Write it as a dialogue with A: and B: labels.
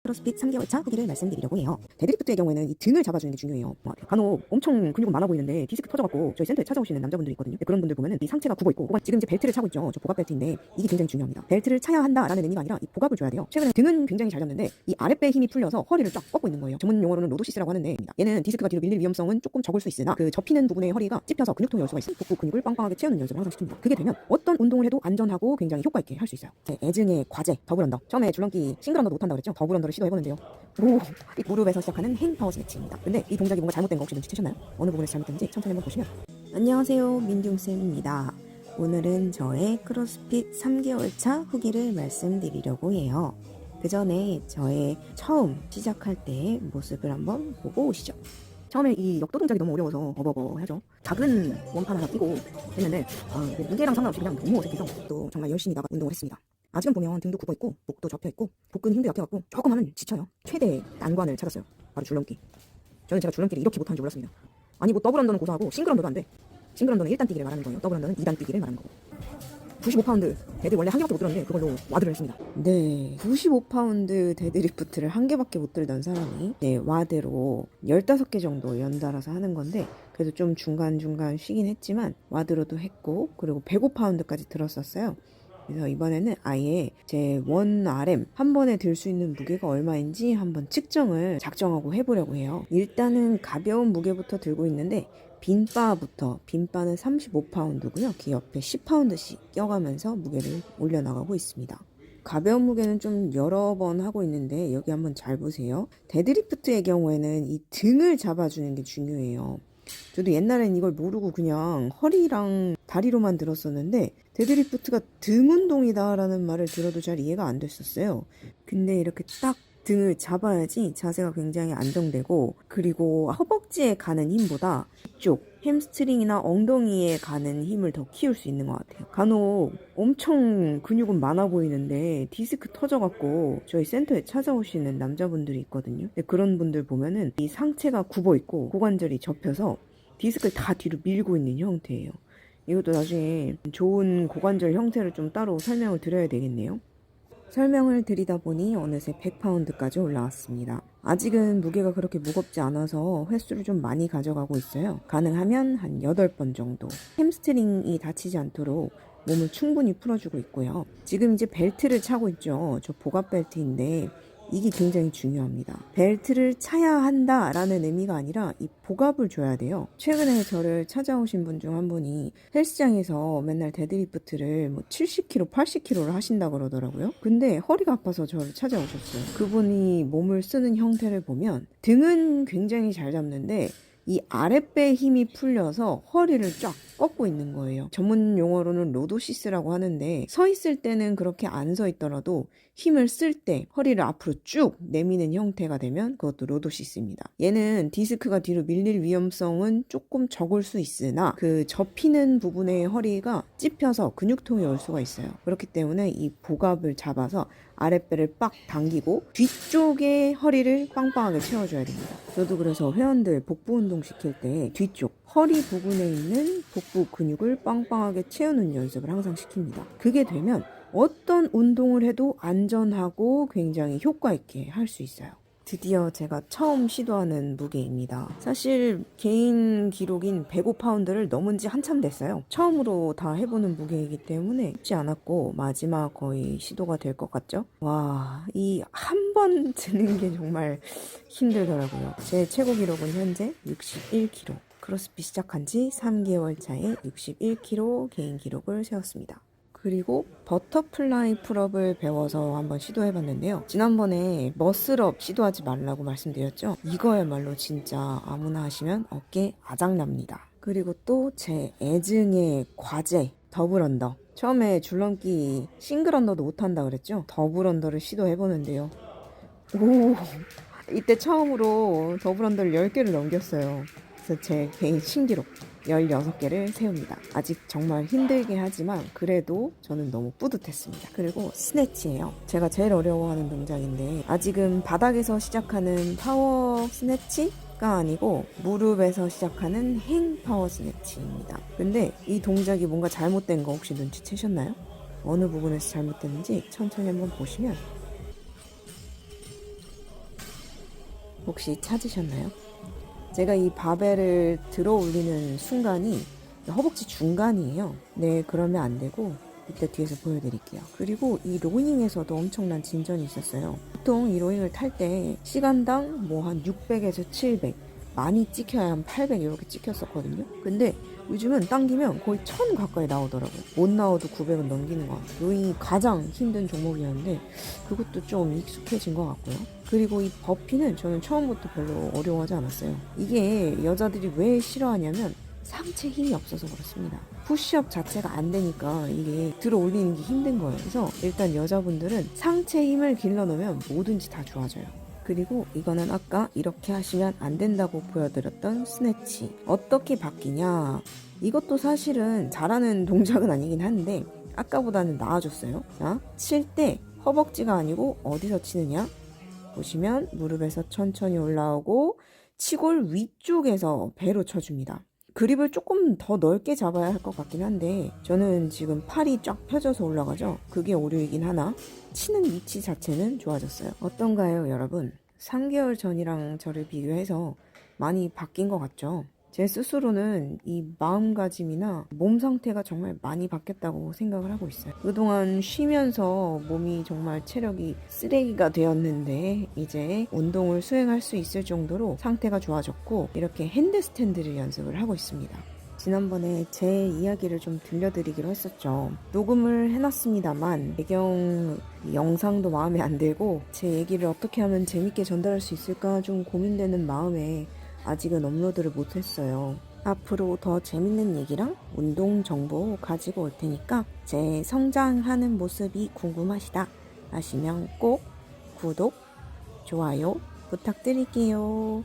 A: 크로스핏 3개월차 후기를 말씀드리려고 해요. 데드리프트의 경우에는 이 등을 잡아주는 게 중요해요. 간혹 엄청 근육은 많아 보이는데 디스크 터져갖고 저희 센터에 찾아오시는 남자분들이 있거든요. 그런 분들 보면은 이 상체가 굽어있고 지금 이제 벨트를 차고 있죠. 저 복압 벨트인데 이게 굉장히 중요합니다. 벨트를 차야 한다라는 의미가 아니라 이 복압을 줘야 돼요. 최근에 등은 굉장히 잘 잡는데 이 아랫배에 힘이 풀려서 허리를 쫙 뻗고 있는 거예요. 전문 용어로는 로도시스라고 하는데 얘는 디스크가 뒤로 밀릴 위험성은 조금 적을 수 있으나 그 접히는 부분의 허리가 찝혀서 근육통이 올 수가 있으니 복부 근육을 빵빵하게 채우는 연습을 항상 시킵니다. 그게 되면 어떤 운동을 해도 안전하고 굉장히 효과 있게 할 수 있어요. 제 애증의 과제 더블언더. 처음에 줄넘기 싱글언더 못한다고 그랬죠. 더블언더를 시도해보는데요. 이 무릎에서 시작하는 행 파워 스매치입니다. 근데 이 동작이 뭔가 잘못된 거 혹시 눈치채셨나요? 어느 부분에서 잘못된지 천천히 한번 보시면. 안녕하세요, 민중쌤입니다. 오늘은 저의 크로스핏 3개월차 후기를 말씀드리려고 해요. 그 전에 저의 처음 시작할 때의 모습을 한번 보고 오시죠. 처음에 이 역도 동작이 너무 어려워서 버버버 하죠. 작은 원판 하나 끼고 했는데 무게랑 상관없이 그냥 너무 어색해서 또 정말 열심히 나가 운동을 했습니다. 아직은 보면 등도 굽어있고 목도 접혀있고 복근 힘도 약해갖고 조금 하면 지쳐요. 최대 난관을 찾았어요. 바로 줄넘기. 저는 제가 줄넘기를 이렇게 못하는 줄 몰랐습니다. 아니 뭐 더블언더는 고사하고 싱글언더도 안 돼. 싱글언더는 1단 뛰기를 말하는 거예요. 더블언더는 2단 뛰기를 말하는 거고. 95파운드 데드 원래 한 개밖에 못 들었는데 그걸로 와드를 했습니다. 네, 95파운드 데드리프트를 한 개밖에 못 들던 사람이 와드로 15개 정도 연달아서 하는 건데 그래도 좀 중간중간 쉬긴 했지만 와드로도 했고 그리고 105파운드까지 들었었어요. 그래서 이번에는 아예 제 원 RM 한 번에 들 수 있는 무게가 얼마인지 한번 측정을 작정하고 해보려고 해요. 일단은 가벼운 무게부터 들고 있는데 빈바는 35파운드고요. 그 옆에 10파운드씩 껴가면서 무게를 올려나가고 있습니다. 가벼운 무게는 좀 여러 번 하고 있는데 여기 한번 잘 보세요. 데드리프트의 경우에는 이 등을 잡아주는 게 중요해요. 저도 옛날엔 이걸 모르고 그냥 허리랑 다리로만 들었었는데 데드리프트가 등 운동이다 라는 말을 들어도 잘 이해가 안 됐었어요. 근데 이렇게 딱 등을 잡아야지 자세가 굉장히 안정되고 그리고 허벅지에 가는 힘보다 이쪽 햄스트링이나 엉덩이에 가는 힘을 더 키울 수 있는 것 같아요. 간혹 엄청 근육은 많아 보이는데 디스크 터져갖고 저희 센터에 찾아오시는 남자분들이 있거든요. 근데 그런 분들 보면은 이 상체가 굽어있고 고관절이 접혀서 디스크를 다 뒤로 밀고 있는 형태예요. 이것도 나중에 좋은 고관절 형태를 좀 따로 설명을 드려야 되겠네요. 설명을 드리다 보니 어느새 100파운드까지 올라왔습니다. 아직은 무게가 그렇게 무겁지 않아서 횟수를 좀 많이 가져가고 있어요. 가능하면 한 8번 정도. 햄스트링이 다치지 않도록 몸을 충분히 풀어주고 있고요. 지금 이제 벨트를 차고 있죠. 저 복압 벨트인데 이게 굉장히 중요합니다. 벨트를 차야 한다라는 의미가 아니라 이 복압을 줘야 돼요. 최근에 저를 찾아오신 분 중 한 분이 헬스장에서 맨날 데드리프트를 뭐 70kg, 80kg를 하신다 그러더라고요. 근데 허리가 아파서 저를 찾아오셨어요. 그분이 몸을 쓰는 형태를 보면 등은 굉장히 잘 잡는데 이 아랫배에 힘이 풀려서 허리를 쫙 꺾고 있는 거예요. 전문 용어로는 로도시스라고 하는데 서 있을 때는 그렇게 안 서 있더라도 힘을 쓸 때 허리를 앞으로 쭉 내미는 형태가 되면 그것도 로도시스입니다. 얘는 디스크가 뒤로 밀릴 위험성은 조금 적을 수 있으나 그 접히는 부분의 허리가 찝혀서 근육통이 올 수가 있어요. 그렇기 때문에 이 복압을 잡아서 아랫배를 빡 당기고 뒤쪽에 허리를 빵빵하게 채워줘야 됩니다. 저도 그래서 회원들 복부 운동 시킬 때 뒤쪽 허리 부분에 있는 복부 근육을 빵빵하게 채우는 연습을 항상 시킵니다. 그게 되면 어떤 운동을 해도 안전하고 굉장히 효과 있게 할 수 있어요. 드디어 제가 처음 시도하는 무게입니다. 사실 개인 기록인 105파운드를 넘은 지 한참 됐어요. 처음으로 다 해보는 무게이기 때문에 쉽지 않았고 마지막 거의 시도가 될 것 같죠? 와, 이 한 번 드는 게 정말 힘들더라고요. 제 최고 기록은 현재 61kg. 크로스핏 시작한 지 3개월 차에 61kg 개인 기록을 세웠습니다. 그리고 버터플라이 풀업을 배워서 한번 시도해봤는데요. 지난번에 머슬업 시도하지 말라고 말씀드렸죠. 이거야말로 진짜 아무나 하시면 어깨 아작납니다. 그리고 또 제 애증의 과제 더블언더. 처음에 줄넘기 싱글언더도 못한다 그랬죠. 더블언더를 시도해보는데요. 이때 처음으로 더블언더를 10개를 넘겼어요. 그래서 제 개인 신기록 16개를 세웁니다. 아직 정말 힘들게 하지만 그래도 저는 너무 뿌듯했습니다. 그리고 스네치예요. 제가 제일 어려워하는 동작인데 아직은 바닥에서 시작하는 파워 스네치가 아니고 무릎에서 시작하는 행 파워 스네치입니다. 근데 이 동작이 뭔가 잘못된 거 혹시 눈치채셨나요? 어느 부분에서 잘못됐는지 천천히 한번 보시면 혹시 찾으셨나요? 제가 이 바벨을 들어 올리는 순간이 허벅지 중간이에요. 네, 그러면 안 되고 이따 뒤에서 보여드릴게요. 그리고 이 로잉에서도 엄청난 진전이 있었어요. 보통 이 로잉을 탈 때 시간당 뭐 한 600에서 700, 많이 찍혀야 한 800 이렇게 찍혔었거든요. 근데 요즘은 당기면 거의 1000 가까이 나오더라고요. 못 나와도 900은 넘기는 것 같아요. 로잉이 가장 힘든 종목이었는데 그것도 좀 익숙해진 것 같고요. 그리고 이 버피는 저는 처음부터 별로 어려워하지 않았어요. 이게 여자들이 왜 싫어하냐면 상체 힘이 없어서 그렇습니다. 푸시업 자체가 안 되니까 이게 들어 올리는 게 힘든 거예요. 그래서 일단 여자분들은 상체 힘을 길러 놓으면 뭐든지 다 좋아져요. 그리고 이거는 아까 이렇게 하시면 안 된다고 보여드렸던 스네치. 어떻게 바뀌냐? 이것도 사실은 잘하는 동작은 아니긴 한데 아까보다는 나아졌어요. 자, 칠 때 허벅지가 아니고 어디서 치느냐? 보시면 무릎에서 천천히 올라오고 치골 위쪽에서 배로 쳐줍니다. 그립을 조금 더 넓게 잡아야 할 것 같긴 한데 저는 지금 팔이 쫙 펴져서 올라가죠. 그게 오류이긴 하나 치는 위치 자체는 좋아졌어요. 어떤가요, 여러분? 3개월 전이랑 저를 비교해서 많이 바뀐 것 같죠? 제 스스로는 이 마음가짐이나 몸 상태가 정말 많이 바뀌었다고 생각을 하고 있어요. 그동안 쉬면서 몸이 정말 체력이 쓰레기가 되었는데 이제 운동을 수행할 수 있을 정도로 상태가 좋아졌고 이렇게 핸드스탠드를 연습을 하고 있습니다. 지난번에 제 이야기를 좀 들려드리기로 했었죠. 녹음을 해놨습니다만 배경 영상도 마음에 안 들고 제 얘기를 어떻게 하면 재밌게 전달할 수 있을까 좀 고민되는 마음에 아직은 업로드를 못했어요. 앞으로 더 재밌는 얘기랑 운동 정보 가지고 올 테니까 제 성장하는 모습이 궁금하시다 하시면 꼭 구독, 좋아요 부탁드릴게요.